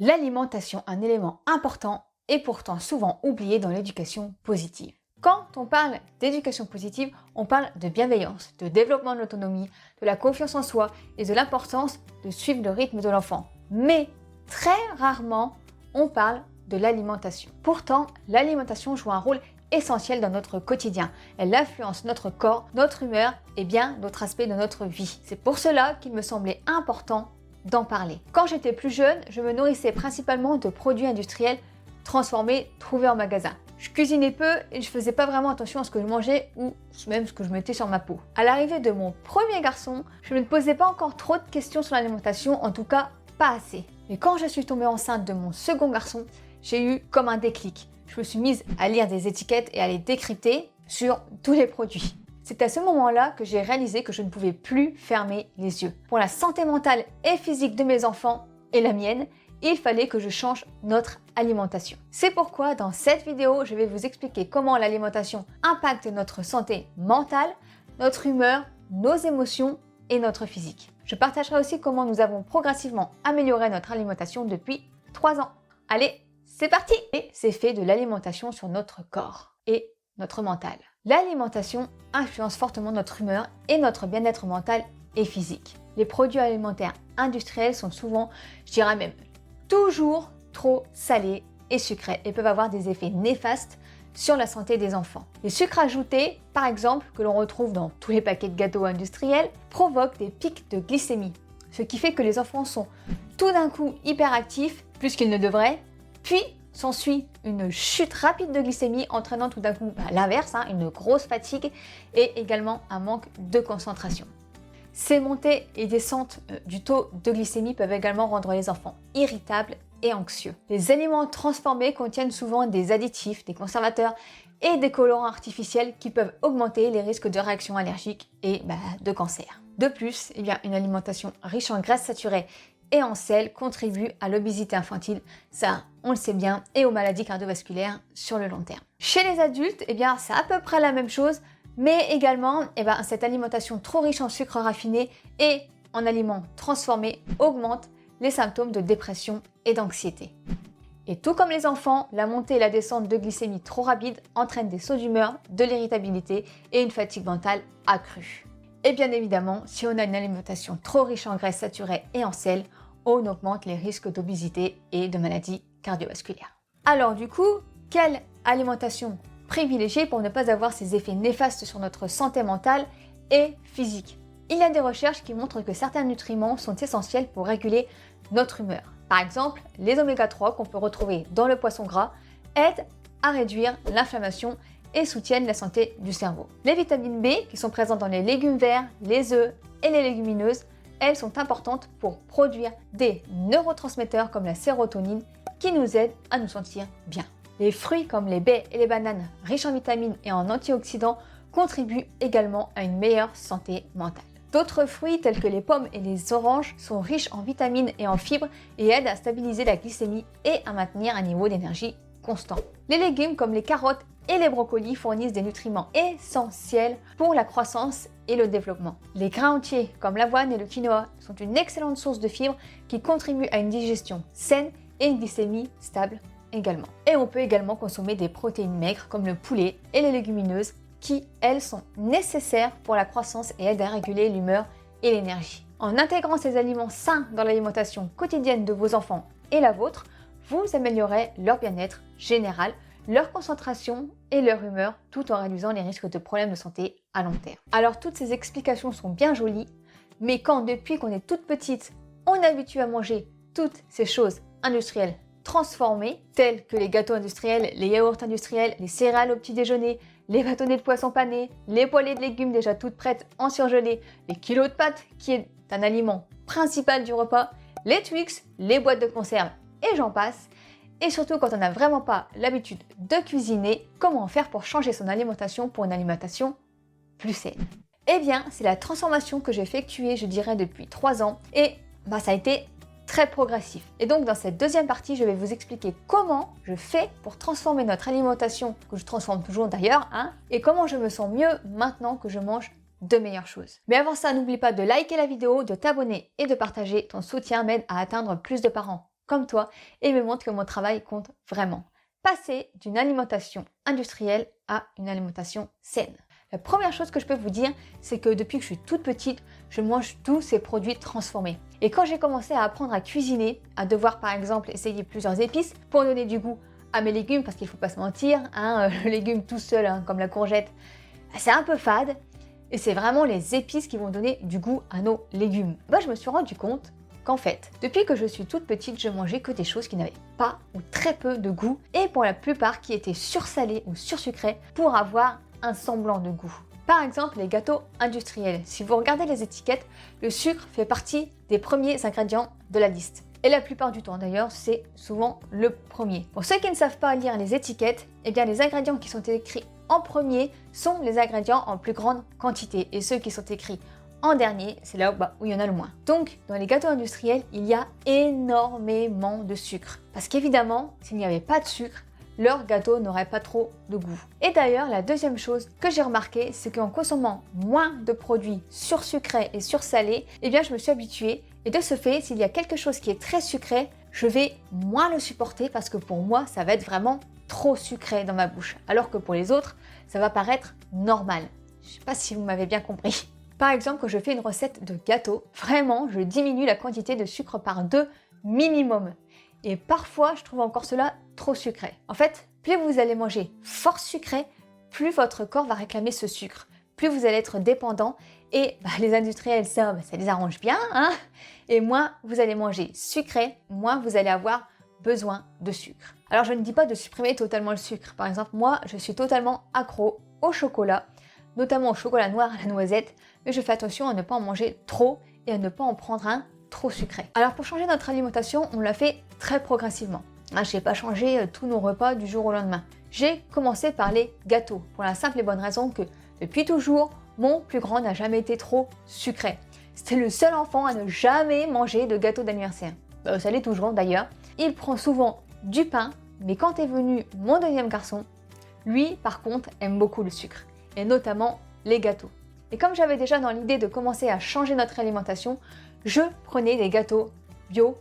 L'alimentation, un élément important et pourtant souvent oublié dans l'éducation positive. Quand on parle d'éducation positive, on parle de bienveillance, de développement de l'autonomie, de la confiance en soi et de l'importance de suivre le rythme de l'enfant. Mais très rarement, on parle de l'alimentation. Pourtant, l'alimentation joue un rôle essentiel dans notre quotidien. Elle influence notre corps, notre humeur et bien d'autres aspects de notre vie. C'est pour cela qu'il me semblait important d'en parler. Quand j'étais plus jeune, je me nourrissais principalement de produits industriels transformés, trouvés en magasin. Je cuisinais peu et je faisais pas vraiment attention à ce que je mangeais ou même ce que je mettais sur ma peau. À l'arrivée de mon premier garçon, je ne me posais pas encore trop de questions sur l'alimentation, en tout cas pas assez. Mais quand je suis tombée enceinte de mon second garçon, j'ai eu comme un déclic. Je me suis mise à lire des étiquettes et à les décrypter sur tous les produits. C'est à ce moment-là que j'ai réalisé que je ne pouvais plus fermer les yeux. Pour la santé mentale et physique de mes enfants et la mienne, il fallait que je change notre alimentation. C'est pourquoi dans cette vidéo, je vais vous expliquer comment l'alimentation impacte notre santé mentale, notre humeur, nos émotions et notre physique. Je partagerai aussi comment nous avons progressivement amélioré notre alimentation depuis 3 ans. Allez, c'est parti! Et c'est fait de l'alimentation sur notre corps et notre mental. L'alimentation influence fortement notre humeur et notre bien-être mental et physique. Les produits alimentaires industriels sont souvent, je dirais même toujours trop salés et sucrés et peuvent avoir des effets néfastes sur la santé des enfants. Les sucres ajoutés, par exemple, que l'on retrouve dans tous les paquets de gâteaux industriels, provoquent des pics de glycémie, ce qui fait que les enfants sont tout d'un coup hyperactifs, plus qu'ils ne devraient, puis s'ensuit une chute rapide de glycémie entraînant tout d'un coup l'inverse, une grosse fatigue et également un manque de concentration. Ces montées et descentes du taux de glycémie peuvent également rendre les enfants irritables et anxieux. Les aliments transformés contiennent souvent des additifs, des conservateurs et des colorants artificiels qui peuvent augmenter les risques de réactions allergiques et de cancer. De plus, une alimentation riche en graisses saturées et en sel contribue à l'obésité infantile, ça on le sait bien, et aux maladies cardiovasculaires sur le long terme. Chez les adultes, c'est à peu près la même chose, mais également cette alimentation trop riche en sucre raffiné et en aliments transformés augmente les symptômes de dépression et d'anxiété. Et tout comme les enfants, la montée et la descente de glycémie trop rapide entraînent des sauts d'humeur, de l'irritabilité et une fatigue mentale accrue. Et bien évidemment, si on a une alimentation trop riche en graisses saturées et en sel, on augmente les risques d'obésité et de maladies cardiovasculaires. Alors du coup, quelle alimentation privilégier pour ne pas avoir ces effets néfastes sur notre santé mentale et physique? Il y a des recherches qui montrent que certains nutriments sont essentiels pour réguler notre humeur. Par exemple, les oméga 3 qu'on peut retrouver dans le poisson gras aident à réduire l'inflammation et soutiennent la santé du cerveau. Les vitamines B qui sont présentes dans les légumes verts, les œufs et les légumineuses, elles sont importantes pour produire des neurotransmetteurs comme la sérotonine qui nous aident à nous sentir bien. Les fruits comme les baies et les bananes riches en vitamines et en antioxydants contribuent également à une meilleure santé mentale. D'autres fruits tels que les pommes et les oranges sont riches en vitamines et en fibres et aident à stabiliser la glycémie et à maintenir un niveau d'énergie constant. Les légumes comme les carottes et les brocolis fournissent des nutriments essentiels pour la croissance et le développement. Les grains entiers comme l'avoine et le quinoa sont une excellente source de fibres qui contribuent à une digestion saine et une glycémie stable également. Et on peut également consommer des protéines maigres comme le poulet et les légumineuses qui, elles, sont nécessaires pour la croissance et aident à réguler l'humeur et l'énergie. En intégrant ces aliments sains dans l'alimentation quotidienne de vos enfants et la vôtre, vous améliorez leur bien-être général, leur concentration et leur humeur tout en réduisant les risques de problèmes de santé à long terme. Alors toutes ces explications sont bien jolies, mais quand depuis qu'on est toute petite, on est habitué à manger toutes ces choses industrielles transformées, telles que les gâteaux industriels, les yaourts industriels, les céréales au petit déjeuner, les bâtonnets de poisson pané, les poêlées de légumes déjà toutes prêtes en surgelé, les kilos de pâtes qui est un aliment principal du repas, les Twix, les boîtes de conserve et j'en passe. Et surtout quand on n'a vraiment pas l'habitude de cuisiner, comment faire pour changer son alimentation pour une alimentation plus saine? Eh bien, c'est la transformation que j'ai effectuée, je dirais, depuis 3 ans et ça a été très progressif. Et donc dans cette deuxième partie, je vais vous expliquer comment je fais pour transformer notre alimentation, que je transforme toujours d'ailleurs, et comment je me sens mieux maintenant que je mange de meilleures choses. Mais avant ça, n'oublie pas de liker la vidéo, de t'abonner et de partager. Ton soutien m'aide à atteindre plus de parents comme toi et me montrent que mon travail compte vraiment. Passer d'une alimentation industrielle à une alimentation saine. La première chose que je peux vous dire, c'est que depuis que je suis toute petite, je mange tous ces produits transformés. Et quand j'ai commencé à apprendre à cuisiner, à devoir par exemple essayer plusieurs épices pour donner du goût à mes légumes, parce qu'il ne faut pas se mentir, le légume tout seul, comme la courgette, c'est un peu fade. Et c'est vraiment les épices qui vont donner du goût à nos légumes. Je me suis rendu compte qu'en fait, depuis que je suis toute petite, je mangeais que des choses qui n'avaient pas ou très peu de goût et pour la plupart qui étaient sursalées ou sursucrées pour avoir un semblant de goût. Par exemple, les gâteaux industriels. Si vous regardez les étiquettes, le sucre fait partie des premiers ingrédients de la liste. Et la plupart du temps d'ailleurs, c'est souvent le premier. Pour ceux qui ne savent pas lire les étiquettes, eh bien les ingrédients qui sont écrits en premier sont les ingrédients en plus grande quantité et ceux qui sont écrits en dernier, c'est là où il y en a le moins. Donc, dans les gâteaux industriels, il y a énormément de sucre. Parce qu'évidemment, s'il n'y avait pas de sucre, leur gâteau n'aurait pas trop de goût. Et d'ailleurs, la deuxième chose que j'ai remarqué, c'est qu'en consommant moins de produits sursucrés et sursalés, eh bien je me suis habituée. Et de ce fait, s'il y a quelque chose qui est très sucré, je vais moins le supporter parce que pour moi, ça va être vraiment trop sucré dans ma bouche. Alors que pour les autres, ça va paraître normal. Je ne sais pas si vous m'avez bien compris. Par exemple, quand je fais une recette de gâteau, vraiment, je diminue la quantité de sucre par 2 minimum. Et parfois, je trouve encore cela trop sucré. En fait, plus vous allez manger fort sucré, plus votre corps va réclamer ce sucre. Plus vous allez être dépendant et les industriels, ça les arrange bien. Et moins vous allez manger sucré, moins vous allez avoir besoin de sucre. Alors, je ne dis pas de supprimer totalement le sucre. Par exemple, moi, je suis totalement accro au chocolat, notamment au chocolat noir à la noisette, mais je fais attention à ne pas en manger trop et à ne pas en prendre un trop sucré. Alors pour changer notre alimentation, on l'a fait très progressivement. Je n'ai pas changé tous nos repas du jour au lendemain. J'ai commencé par les gâteaux, pour la simple et bonne raison que depuis toujours, mon plus grand n'a jamais été trop sucré. C'était le seul enfant à ne jamais manger de gâteau d'anniversaire. Ça l'est toujours d'ailleurs. Il prend souvent du pain, mais quand est venu mon deuxième garçon, lui par contre aime beaucoup le sucre, et notamment les gâteaux. Et comme j'avais déjà dans l'idée de commencer à changer notre alimentation, je prenais des gâteaux bio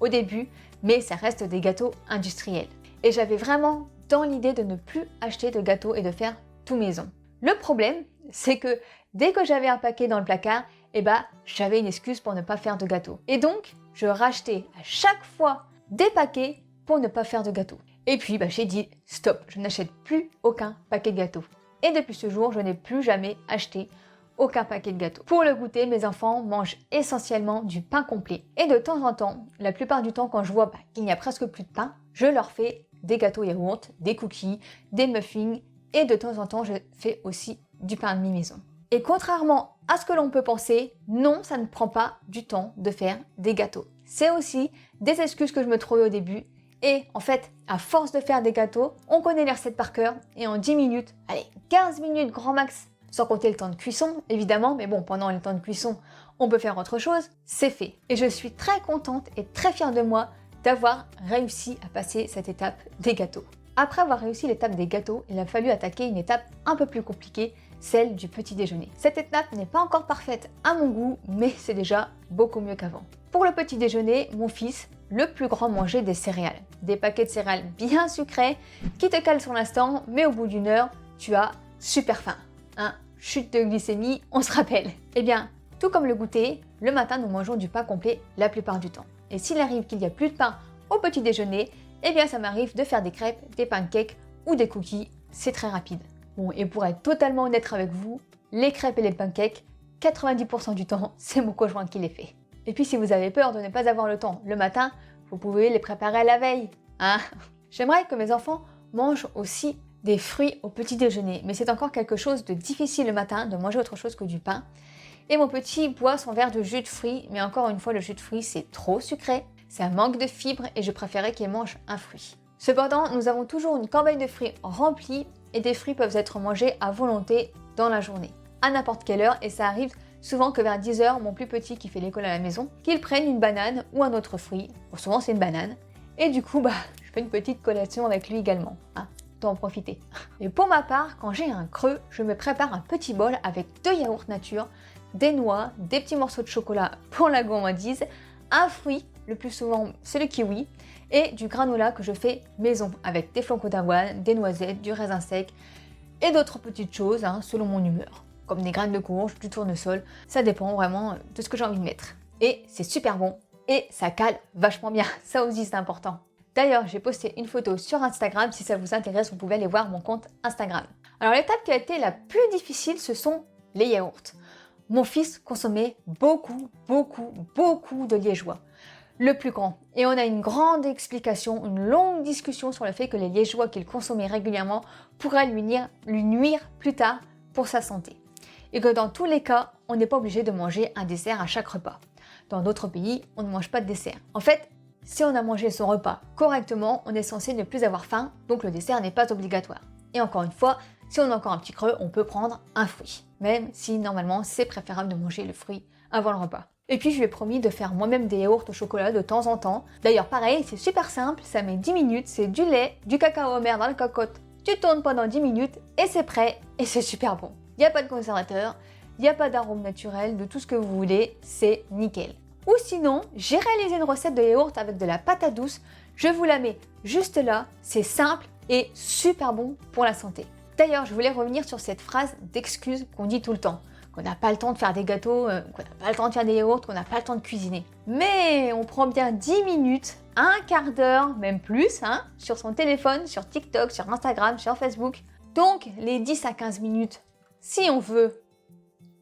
au début, mais ça reste des gâteaux industriels. Et j'avais vraiment dans l'idée de ne plus acheter de gâteaux et de faire tout maison. Le problème, c'est que dès que j'avais un paquet dans le placard, j'avais une excuse pour ne pas faire de gâteau. Et donc, je rachetais à chaque fois des paquets pour ne pas faire de gâteau. Et puis, j'ai dit stop, je n'achète plus aucun paquet de gâteaux. Et depuis ce jour, je n'ai plus jamais acheté aucun paquet de gâteaux. Pour le goûter, mes enfants mangent essentiellement du pain complet. Et de temps en temps, la plupart du temps, quand je vois qu'il n'y a presque plus de pain, je leur fais des gâteaux yaourt, des cookies, des muffins et de temps en temps, je fais aussi du pain de mi-maison. Et contrairement à ce que l'on peut penser, non, ça ne prend pas du temps de faire des gâteaux. C'est aussi des excuses que je me trouvais au début. Et en fait, à force de faire des gâteaux, on connaît les recettes par cœur et en 10 minutes, allez, 15 minutes grand max, sans compter le temps de cuisson, évidemment, mais bon, pendant le temps de cuisson, on peut faire autre chose, c'est fait. Et je suis très contente et très fière de moi d'avoir réussi à passer cette étape des gâteaux. Après avoir réussi l'étape des gâteaux, il a fallu attaquer une étape un peu plus compliquée, celle du petit déjeuner. Cette étape n'est pas encore parfaite à mon goût, mais c'est déjà beaucoup mieux qu'avant. Pour le petit déjeuner, mon fils, le plus grand, mangeait des céréales. Des paquets de céréales bien sucrés qui te calent sur l'instant, mais au bout d'une heure, tu as super faim. Chute de glycémie, on se rappelle. Eh bien, tout comme le goûter, le matin, nous mangeons du pain complet la plupart du temps. Et s'il arrive qu'il n'y a plus de pain au petit déjeuner, eh bien, ça m'arrive de faire des crêpes, des pancakes ou des cookies. C'est très rapide. Bon, et pour être totalement honnête avec vous, les crêpes et les pancakes, 90% du temps, c'est mon conjoint qui les fait. Et puis, si vous avez peur de ne pas avoir le temps le matin, vous pouvez les préparer la veille. J'aimerais que mes enfants mangent aussi des fruits au petit déjeuner, mais c'est encore quelque chose de difficile le matin de manger autre chose que du pain. Et mon petit boit son verre de jus de fruits, mais encore une fois, le jus de fruits, c'est trop sucré, ça manque de fibres et je préférais qu'il mange un fruit. Cependant, nous avons toujours une corbeille de fruits remplie et des fruits peuvent être mangés à volonté dans la journée, à n'importe quelle heure, et ça arrive souvent que vers 10 h, mon plus petit qui fait l'école à la maison, qu'il prenne une banane ou un autre fruit. Bon, souvent c'est une banane. Et du coup, je fais une petite collation avec lui également. En profiter. Et pour ma part, quand j'ai un creux, je me prépare un petit bol avec 2 yaourts nature, des noix, des petits morceaux de chocolat pour la gourmandise, un fruit, le plus souvent c'est le kiwi, et du granola que je fais maison avec des flocons d'avoine, des noisettes, du raisin sec et d'autres petites choses selon mon humeur, comme des graines de courge, du tournesol, ça dépend vraiment de ce que j'ai envie de mettre. Et c'est super bon et ça cale vachement bien, ça aussi c'est important. D'ailleurs, j'ai posté une photo sur Instagram, si ça vous intéresse, vous pouvez aller voir mon compte Instagram. Alors l'étape qui a été la plus difficile, ce sont les yaourts. Mon fils consommait beaucoup de liégeois. Le plus grand. Et on a une grande explication, une longue discussion sur le fait que les liégeois qu'il consommait régulièrement pourraient lui nuire plus tard pour sa santé. Et que dans tous les cas, on n'est pas obligé de manger un dessert à chaque repas. Dans d'autres pays, on ne mange pas de dessert. En fait, si on a mangé son repas correctement, on est censé ne plus avoir faim, donc le dessert n'est pas obligatoire. Et encore une fois, si on a encore un petit creux, on peut prendre un fruit, même si normalement c'est préférable de manger le fruit avant le repas. Et puis je lui ai promis de faire moi-même des yaourts au chocolat de temps en temps. D'ailleurs pareil, c'est super simple, ça met 10 minutes, c'est du lait, du cacao amer dans la cocotte, tu tournes pendant 10 minutes et c'est prêt et c'est super bon. Il n'y a pas de conservateur, il n'y a pas d'arôme naturel, de tout ce que vous voulez, c'est nickel. Ou sinon, j'ai réalisé une recette de yaourt avec de la patate douce, je vous la mets juste là, c'est simple et super bon pour la santé. D'ailleurs, je voulais revenir sur cette phrase d'excuse qu'on dit tout le temps, qu'on n'a pas le temps de faire des gâteaux, qu'on n'a pas le temps de faire des yaourts, qu'on n'a pas le temps de cuisiner. Mais on prend bien 10 minutes, un quart d'heure, même plus, sur son téléphone, sur TikTok, sur Instagram, sur Facebook. Donc, les 10 à 15 minutes, si on veut,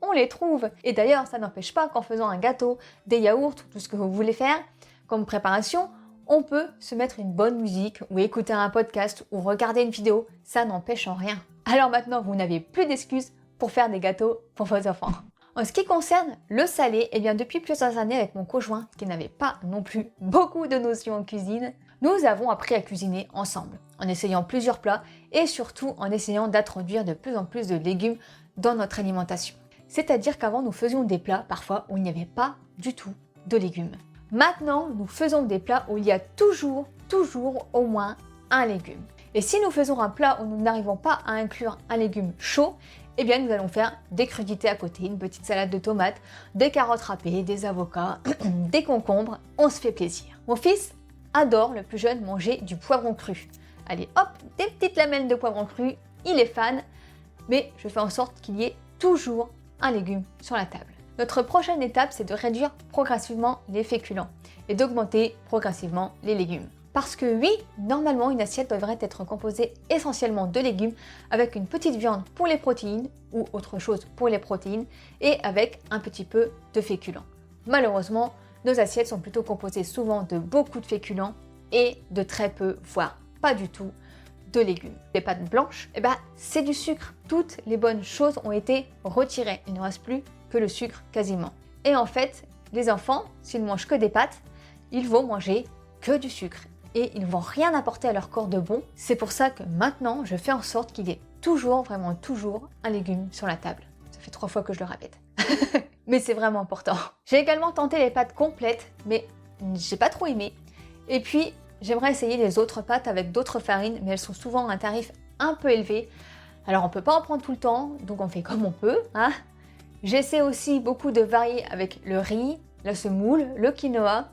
on les trouve. Et d'ailleurs, ça n'empêche pas qu'en faisant un gâteau, des yaourts, tout ce que vous voulez faire comme préparation, on peut se mettre une bonne musique ou écouter un podcast ou regarder une vidéo, ça n'empêche en rien. Alors maintenant, vous n'avez plus d'excuses pour faire des gâteaux pour vos enfants. En ce qui concerne le salé, eh bien depuis plusieurs années avec mon conjoint, qui n'avait pas non plus beaucoup de notions en cuisine, nous avons appris à cuisiner ensemble, en essayant plusieurs plats et surtout en essayant d'introduire de plus en plus de légumes dans notre alimentation. C'est-à-dire qu'avant nous faisions des plats parfois où il n'y avait pas du tout de légumes. Maintenant, nous faisons des plats où il y a toujours au moins un légume. Et si nous faisons un plat où nous n'arrivons pas à inclure un légume chaud, eh bien nous allons faire des crudités à côté, une petite salade de tomates, des carottes râpées, des avocats, des concombres, on se fait plaisir. Mon fils adore, le plus jeune, manger du poivron cru. Allez hop, des petites lamelles de poivron cru, il est fan, mais je fais en sorte qu'il y ait toujours un légume sur la table. Notre prochaine étape, c'est de réduire progressivement les féculents et d'augmenter progressivement les légumes. Parce que oui, normalement, une assiette devrait être composée essentiellement de légumes avec une petite viande pour les protéines ou autre chose pour les protéines et avec un petit peu de féculents. Malheureusement, nos assiettes sont plutôt composées souvent de beaucoup de féculents et de très peu, voire pas du tout, de légumes. Les pâtes blanches, c'est du sucre. Toutes les bonnes choses ont été retirées. Il ne reste plus que le sucre quasiment. Et en fait, les enfants, s'ils ne mangent que des pâtes, ils vont manger que du sucre. Et ils ne vont rien apporter à leur corps de bon. C'est pour ça que maintenant, je fais en sorte qu'il y ait toujours, vraiment toujours, un légume sur la table. Ça fait 3 fois que je le répète. Mais c'est vraiment important. J'ai également tenté les pâtes complètes, mais j'ai pas trop aimé. Et puis, j'aimerais essayer les autres pâtes avec d'autres farines, mais elles sont souvent à un tarif un peu élevé. Alors on peut pas en prendre tout le temps, donc on fait comme on peut. J'essaie aussi beaucoup de varier avec le riz, la semoule, le quinoa,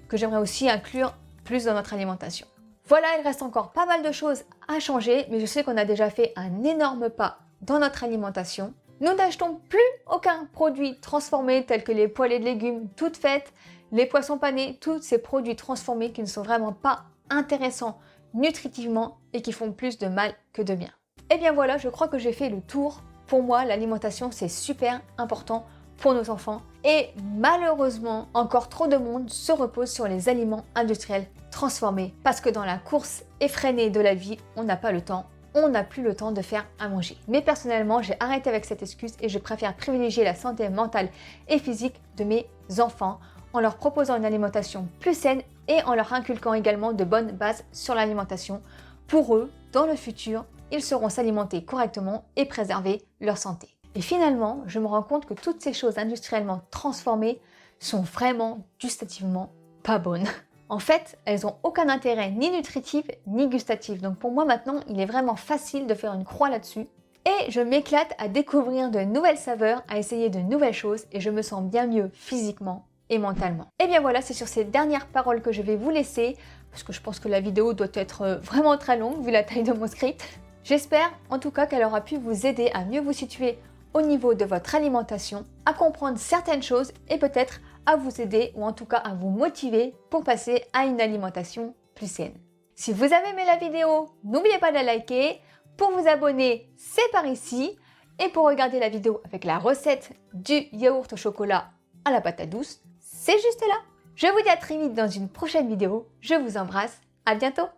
que j'aimerais aussi inclure plus dans notre alimentation. Voilà, il reste encore pas mal de choses à changer, mais je sais qu'on a déjà fait un énorme pas dans notre alimentation. Nous n'achetons plus aucun produit transformé tel que les poêlées de légumes toutes faites, les poissons panés, tous ces produits transformés qui ne sont vraiment pas intéressants nutritivement et qui font plus de mal que de bien. Et bien voilà, je crois que j'ai fait le tour. Pour moi, l'alimentation, c'est super important pour nos enfants. Et malheureusement, encore trop de monde se repose sur les aliments industriels transformés. Parce que dans la course effrénée de la vie, on n'a pas le temps. On n'a plus le temps de faire à manger. Mais personnellement, j'ai arrêté avec cette excuse et je préfère privilégier la santé mentale et physique de mes enfants en leur proposant une alimentation plus saine et en leur inculquant également de bonnes bases sur l'alimentation. Pour eux, dans le futur, ils sauront s'alimenter correctement et préserver leur santé. Et finalement, je me rends compte que toutes ces choses industriellement transformées sont vraiment gustativement pas bonnes. En fait, elles n'ont aucun intérêt ni nutritif ni gustatif. Donc pour moi maintenant, il est vraiment facile de faire une croix là-dessus. Et je m'éclate à découvrir de nouvelles saveurs, à essayer de nouvelles choses et je me sens bien mieux physiquement et mentalement. Et bien voilà, c'est sur ces dernières paroles que je vais vous laisser, parce que je pense que la vidéo doit être vraiment très longue vu la taille de mon script. J'espère en tout cas qu'elle aura pu vous aider à mieux vous situer au niveau de votre alimentation, à comprendre certaines choses et peut-être à vous aider ou en tout cas à vous motiver pour passer à une alimentation plus saine. Si vous avez aimé la vidéo, n'oubliez pas de la liker. Pour vous abonner, c'est par ici. Et pour regarder la vidéo avec la recette du yaourt au chocolat à la patate douce, c'est juste là. Je vous dis à très vite dans une prochaine vidéo. Je vous embrasse. À bientôt.